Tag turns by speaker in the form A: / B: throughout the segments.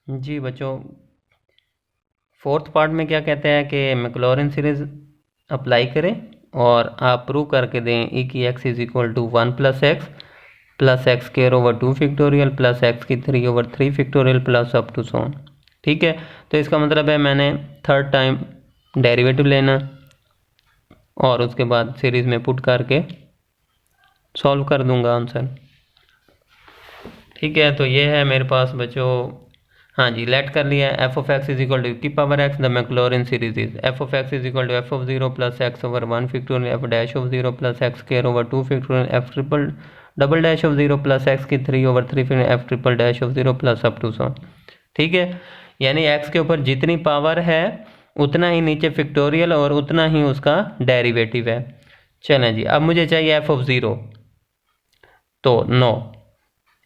A: जी बच्चों, fourth part में क्या कहते हैं कि मैक्लॉरिन सीरीज अप्लाई करें और आप प्रूव करके दें ई की x is equal to 1 + x square over 2 factorial plus x की 3 over 3 factorial plus up to so on. ठीक है, तो इसका मतलब है मैंने थर्ड टाइम डेरिवेटिव लेना और उसके बाद सीरीज में पुट करके सॉल्व कर दूंगा आंसर। ठीक है, तो ये है मेरे पास बच्चों। हाँ जी, लेट कर लिया है। F of x is equal to की power x the Maclaurin series is f of x is equal to f of 0 plus x over 1 factorial f dash of 0 plus x square over 2 factorial f triple double dash of 0 plus x की 3 over 3 factorial f triple dash of 0 plus up to so. ठीक है, यानी x के ऊपर जितनी power है उतना ही नीचे फैक्टोरियल और उतना ही उसका डेरिवेटिव है। चलें जी, अब मुझे चाहिए एफ ऑफ 0, तो नो।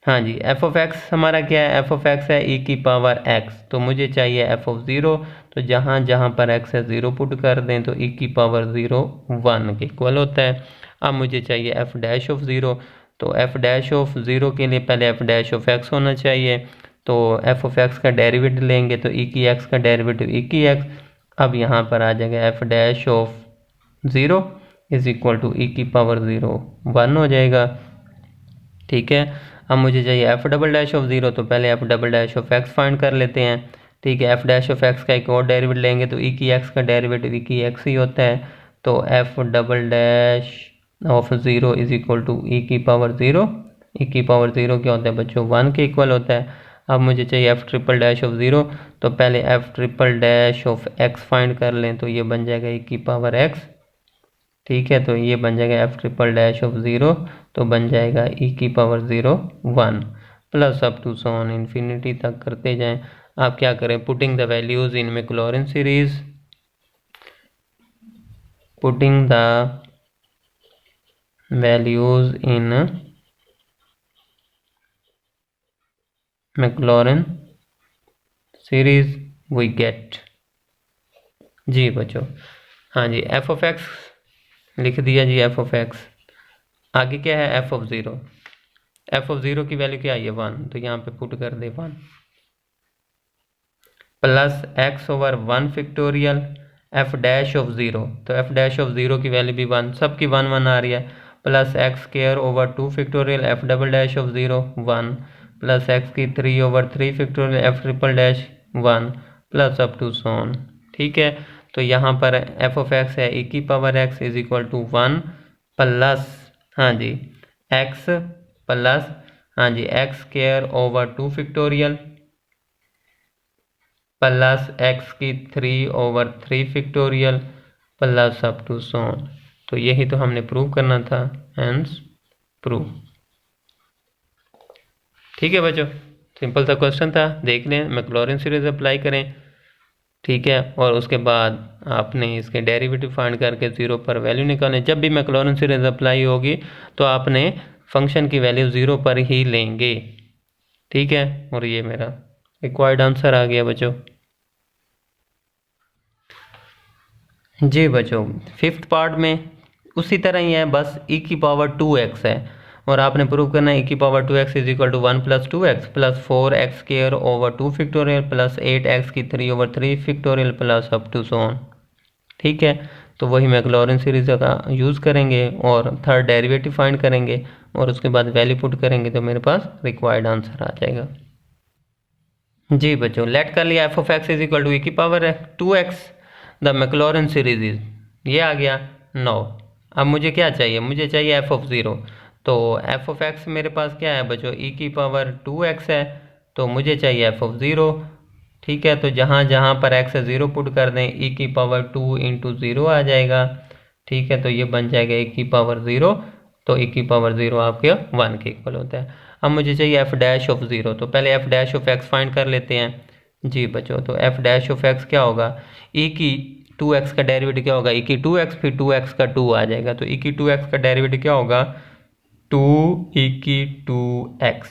A: हाँ जी, एफ ऑफ एक्स हमारा क्या है? एफ ऑफ एक्स है ई की पावर एक्स, तो मुझे चाहिए एफ ऑफ 0। तो जहाँ जहाँ पर एक्स है 0 पुट कर दें तो ई की पावर 0 1 के इक्वल होता है। अब मुझे चाहिए एफ डैश ऑफ 0, तो एफ डैश ऑफ 0 के लिए पहले एफ डैश ऑफ एक्स होना चाहिए। तो एफ ऑफ एक्स का डेरिवेटिव लेंगे तो ई की एक्स का डेरिवेटिव ई की एक्स। अब यहाँ पर आ जाएगा f dash of 0 is equal to e की पावर 0 1 हो जाएगा। ठीक है, अब मुझे चाहिए एफ डबल डैश ऑफ 0, तो पहले F double dash of x find कर लेते हैं। ठीक है, एफ डैश ऑफ एक्स का एक और डेरिवेटिव लेंगे तो ई की एक्स का डेरिवेटिव ई की एक्स ही होता है। तो f double dash of 0 is equal to e की पावर 0। ई की पावर 0 क्या होता है बच्चों? 1 के इक्वल होता है। अब मुझे चाहिए एफ ट्रिपल डैश ऑफ 0, तो पहले F triple dash of x find कर लें तो ये बन जाएगा ई की पावर एक्स। ठीक है, तो ये बन जाएगा एफ ट्रिपल डैश ऑफ 0, तो बन जाएगा ई की power 0 1 plus up to so on infinity तक करते जाएं। आप क्या करें? Putting the values in Maclaurin series, putting the values in Maclaurin series we get. जी बच्चों, हाँ जी, एफ ऑफ एक्स लिख दिया जी, एफ ऑफ एक्स। आगे क्या है? F of 0। एफ ऑफ 0 की वैल्यू क्या आई है? 1, तो यहाँ पे पुट कर दे 1 plus x over 1 factorial f dash of 0, तो एफ डैश ऑफ 0 की वैल्यू भी 1, सबकी 1 1 आ रही है। Plus x square over 2 factorial f double dash of 0 1 plus x की 3 over 3 factorial f triple dash 1 plus up to so on. ठीक है, तो यहाँ पर एफ ऑफ एक्स है ई की power x is equal to 1 plus, हाँ जी, एक्स प्लस, हाँ जी, x square over 2 factorial plus x की 3 over 3 factorial plus up to so on. तो यही तो हमने प्रूव करना था, हेंस प्रूव। ठीक है बच्चों, सिंपल सा क्वेश्चन था, देख लें, मैक्लॉरिन सीरीज अप्लाई करें। ठीक है, और उसके बाद आपने इसके डेरिवेटिव फाइंड करके 0 पर वैल्यू निकालें। जब भी मैक्लॉरिन सीरीज अप्लाई होगी तो आपने फंक्शन की वैल्यू 0 पर ही लेंगे। ठीक है, और ये मेरा रिक्वायर्ड आंसर आ गया बच्चों। जी बच्चों, फिफ्थ पार्ट में उसी तरह ही है, बस ई की पावर 2x है और आपने प्रूव करना है ई की power 2x is equal to 1 + 2x plus 4x square over 2 factorial plus 8x की 3 over 3 factorial plus up to so on. ठीक है, तो वही मैक्लॉरिन सीरीज का यूज़ करेंगे और थर्ड डेरिवेटिव फाइंड करेंगे और उसके बाद वैल्यू पुट करेंगे तो मेरे पास रिक्वायर्ड आंसर आ जाएगा। जी बच्चों, लेट कर लिया f of x is equal to e की पावर है 2x the Maclaurin series is, ये आ गया 9। अब मुझे क्या चाहिए? मुझे चाहिए एफ ऑफ 0, तो एफ ऑफ एक्स मेरे पास क्या है बच्चों? ई की पावर 2x है, तो मुझे चाहिए एफ ऑफ 0। ठीक है, तो जहाँ जहाँ पर एक्स है 0 पुट कर दें, ई की पावर 2 इंटू 0 आ जाएगा। ठीक है, तो ये बन जाएगा ई की पावर 0, तो ई की पावर 0 आपके 1 के इक्वल होता है। अब मुझे चाहिए एफ डैश ऑफ 0, तो पहले F dash of x find कर लेते हैं। जी बच्चों, तो एफ डैश ऑफ एक्स क्या होगा? ई की 2x का डेरिवेटिव क्या होगा? ई की 2x, फिर 2x का 2 आ जाएगा, तो ई की 2x का डेरिवेटिव क्या होगा? 2 ई की 2x।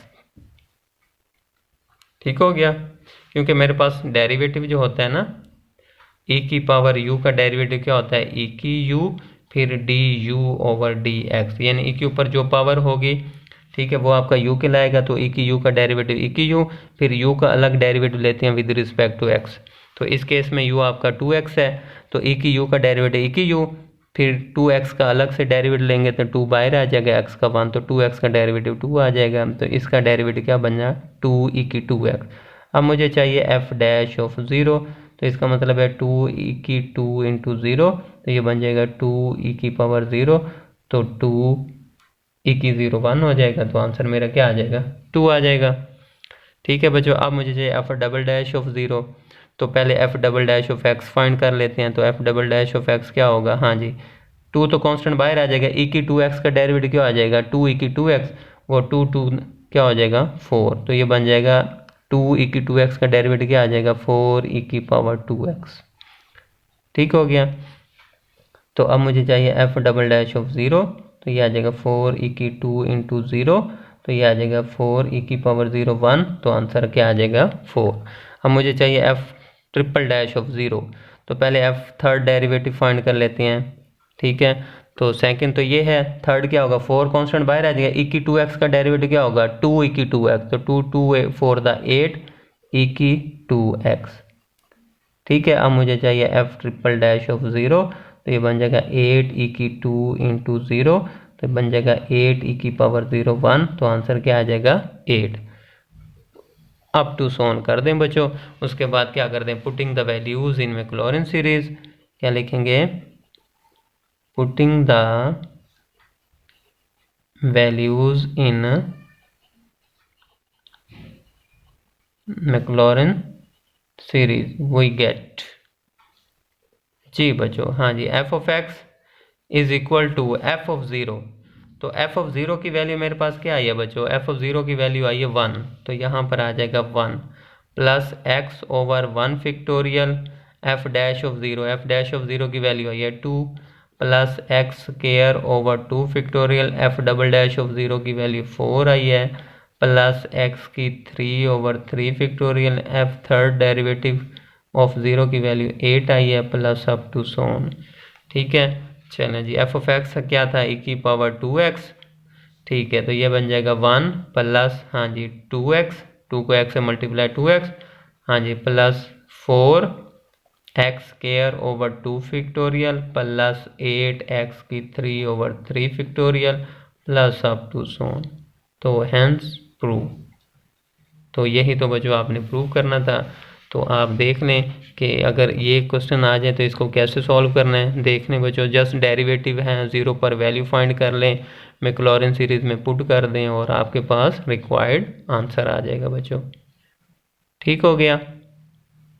A: ठीक हो गया, क्योंकि मेरे पास डेरिवेटिव जो होता है ना, ई की पावर u का डेरिवेटिव क्या होता है? ई की u फिर D you over D x, यानी ई के ऊपर जो पावर होगी, ठीक है, वो आपका u के लाएगा, तो e की u का डेरिवेटिव e की u, फिर u का अलग डेरिवेटिव लेते हैं विद रिस्पेक्ट टू x। तो इस केस में u आपका 2x है, तो e की u का डेरिवेटिव e की u, फिर 2x का अलग से डेरिवेटिव लेंगे तो 2 बाहर आ जाएगा, x का 1, तो 2x का डेरिवेटिव 2 आ जाएगा, तो इसका डेरिवेटिव क्या बन जाए 2e की 2x। अब मुझे चाहिए f डैश ऑफ 0, तो इसका मतलब है 2e की 2 इंटू 0, तो ये बन जाएगा 2e की पावर 0, तो 2e की 0 1 हो जाएगा, तो आंसर मेरा क्या आ जाएगा 2 आ जाएगा। ठीक है बच्चों, अब मुझे चाहिए f डबल डैश ऑफ 0, तो पहले f double dash of x find कर लेते हैं। तो f double dash of x क्या होगा, हाँ जी 2 तो कांस्टेंट बाहर आ जाएगा, e की 2x का डेरिवेटिव क्या आ जाएगा 2e की 2x, वो 2 क्या हो जाएगा 4, तो ये बन जाएगा 2e की 2x का डेरिवेटिव क्या आ जाएगा 4e की पावर 2x। ठीक हो गया। तो अब मुझे चाहिए f डबल डैश ऑफ 0, तो ये आ जाएगा 4e की 2 इंटू 0, तो ये आ जाएगा 4e की पावर 0 1, तो आंसर क्या आ जाएगा 4। अब मुझे चाहिए f ट्रिपल डैश ऑफ 0, तो पहले f थर्ड डेरिवेटिव फाइंड कर लेते हैं। ठीक है, तो सेकंड तो ये है, थर्ड क्या होगा 4 कांस्टेंट बाहर आ जाएगा, e की 2x का डेरिवेटिव क्या होगा 2e की 2x, तो 2 4 द 8 e की 2x। ठीक है, अब मुझे चाहिए f ट्रिपल डैश ऑफ 0, तो ये बन जाएगा 8e की 2 इंटू 0, तो बन जाएगा 8e की पावर 0 1, तो आंसर क्या आ जाएगा 8। अप टू सोन कर दें बच्चों, उसके बाद क्या कर दें putting the values in Maclaurin series, क्या लिखेंगे putting the values in Maclaurin series we get. जी बच्चों, हाँ जी f of x is equal to f of 0, तो f ऑफ 0 की वैल्यू मेरे पास क्या आई है बच्चों, f ऑफ 0 की वैल्यू आई है 1, तो यहाँ पर आ जाएगा 1 plus x over 1 factorial f dash of 0, f dash of 0 की वैल्यू आई है 2 plus x square over 2 factorial f double dash of 0 की वैल्यू 4 आई है, प्लस x की 3 over 3 factorial f third derivative of 0 की वैल्यू 8 आई है, प्लस अप टू सोन। ठीक है, चलें जी f ऑफ x क्या था e की पावर 2x। ठीक है, तो ये बन जाएगा 1 प्लस हाँ जी 2x, 2 को x से मल्टीप्लाई 2x, हाँ जी plus 4 x square over 2 factorial plus 8x की 3 over 3 factorial plus up to so on, तो हैंस प्रूव। तो यही तो बच्चों आपने प्रूव करना था। तो आप देख लें कि अगर ये क्वेश्चन आ जाए तो इसको कैसे सॉल्व करना है। देख लें बच्चों, जस्ट डेरिवेटिव है 0 पर वैल्यू फाइंड कर लें, मैक्लॉरिन सीरीज में पुट कर दें और आपके पास रिक्वायर्ड आंसर आ जाएगा बच्चों। ठीक हो गया।